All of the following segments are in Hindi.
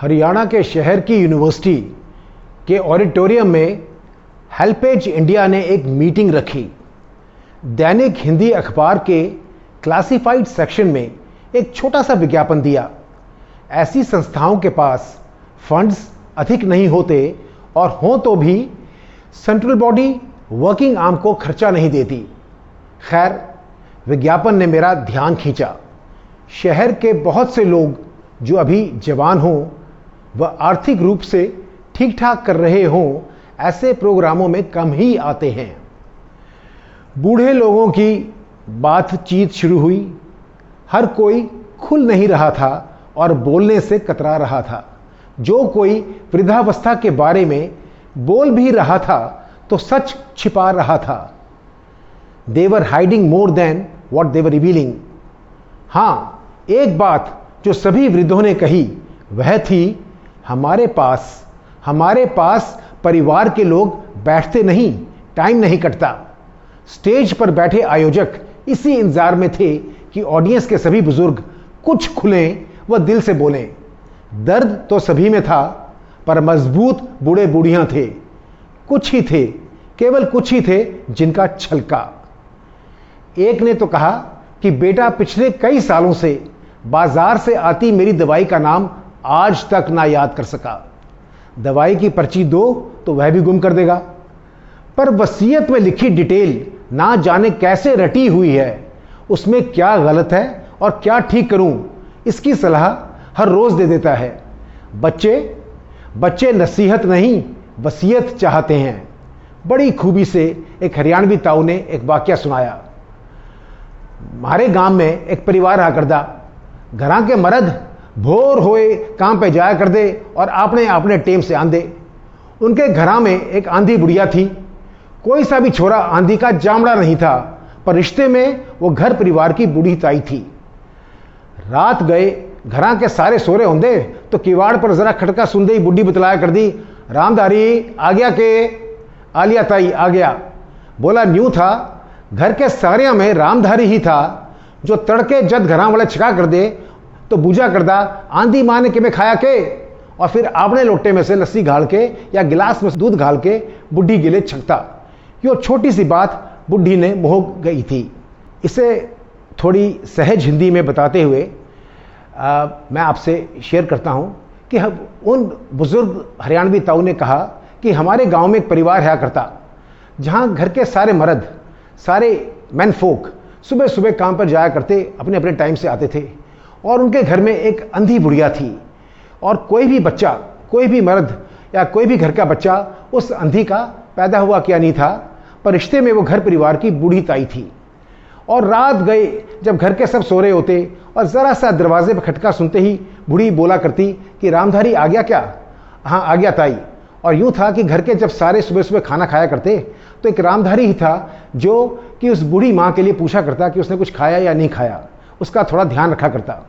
हरियाणा के शहर की यूनिवर्सिटी के ऑडिटोरियम में हेल्पेज इंडिया ने एक मीटिंग रखी। दैनिक हिंदी अखबार के क्लासिफाइड सेक्शन में एक छोटा सा विज्ञापन दिया। ऐसी संस्थाओं के पास फंड्स अधिक नहीं होते और हों तो भी सेंट्रल बॉडी वर्किंग आर्म को खर्चा नहीं देती। खैर, विज्ञापन ने मेरा ध्यान खींचा। शहर के बहुत से लोग जो अभी जवान हों व आर्थिक रूप से ठीक ठाक कर रहे हों, ऐसे प्रोग्रामों में कम ही आते हैं। बूढ़े लोगों की बातचीत शुरू हुई। हर कोई खुल नहीं रहा था और बोलने से कतरा रहा था। जो कोई वृद्धावस्था के बारे में बोल भी रहा था तो सच छिपा रहा था। They were hiding more than what they were revealing। हाँ, एक बात जो सभी वृद्धों ने कही वह थी, हमारे पास परिवार के लोग बैठते नहीं, टाइम नहीं कटता। स्टेज पर बैठे आयोजक इसी इंतजार में थे कि ऑडियंस के सभी बुजुर्ग कुछ खुलें व दिल से बोलें। दर्द तो सभी में था, पर मजबूत बूढ़े बूढ़ियां थे। कुछ ही थे, केवल कुछ ही थे जिनका छलका। एक ने तो कहा कि बेटा, पिछले कई सालों से बाजार से आती मेरी दवाई का नाम आज तक ना याद कर सका। दवाई की पर्ची दो तो वह भी गुम कर देगा, पर वसीयत में लिखी डिटेल ना जाने कैसे रटी हुई है। उसमें क्या गलत है और क्या ठीक करूं, इसकी सलाह हर रोज दे देता है। बच्चे नसीहत नहीं, वसीयत चाहते हैं। बड़ी खूबी से एक हरियाणवी ताऊ ने एक वाकया सुनाया। हमारे गांव में एक परिवार रहा करदा। घरां के मर्द भोर होए काम पे जाया कर दे और अपने टेम से आंदे। उनके घरां में एक आंधी बुढ़िया थी। कोई सा भी छोरा आंधी का जामड़ा नहीं था, पर रिश्ते में वो घर परिवार की बूढ़ी ताई थी। रात गए, घरां के सारे सोरे होंदे तो किवाड़ पर जरा खटका सुनते ही बुढ़ी बतलाया कर दी, रामधारी आ गया के? आलिया ताई आ गया। बोला न्यू था, घर के सारिया में रामधारी ही था जो तड़के जद घरां वाले छिका कर दे तो बूझा करदा आंधी माने के में खाया के, और फिर आपने लोटे में से लस्सी घाल के या गिलास में दूध घाल के बुढ़ी गिले छकता। यो छोटी सी बात बुढ़ी ने मोह गई थी। इसे थोड़ी सहज हिंदी में बताते हुए मैं आपसे शेयर करता हूं कि उन बुजुर्ग हरियाणवी ताऊ ने कहा कि हमारे गांव में एक परिवार रहा करता, जहां घर के सारे मर्द, सारे मैन फोक सुबह सुबह काम पर जाया करते, अपने अपने टाइम से आते थे। और उनके घर में एक अंधी बुढ़िया थी, और कोई भी बच्चा, कोई भी मर्द या कोई भी घर का बच्चा उस अंधी का पैदा हुआ क्या नहीं था, पर रिश्ते में वो घर परिवार की बूढ़ी ताई थी। और रात गए जब घर के सब सो रहे होते और जरा सा दरवाजे पर खटका सुनते ही बूढ़ी बोला करती कि रामधारी आ गया क्या? हाँ आ गया ताई। और यूं था कि घर के जब सारे सुबह सुबह खाना खाया करते तो एक रामधारी ही था जो कि उस बूढ़ी माँ के लिए पूछा करता कि उसने कुछ खाया या नहीं खाया, उसका थोड़ा ध्यान रखा करता,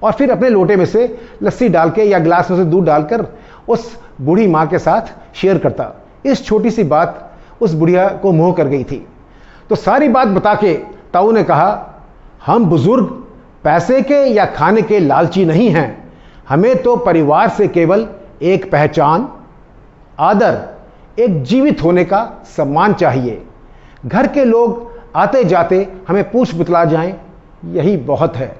और फिर अपने लोटे में से लस्सी डाल के या गिलास में से दूध डालकर उस बूढ़ी माँ के साथ शेयर करता। इस छोटी सी बात उस बुढ़िया को मोह कर गई थी। तो सारी बात बता के ताऊ ने कहा, हम बुजुर्ग पैसे के या खाने के लालची नहीं हैं। हमें तो परिवार से केवल एक पहचान, आदर, एक जीवित होने का सम्मान चाहिए। घर के लोग आते जाते हमें पूछ बतला जाएं, यही बहुत है।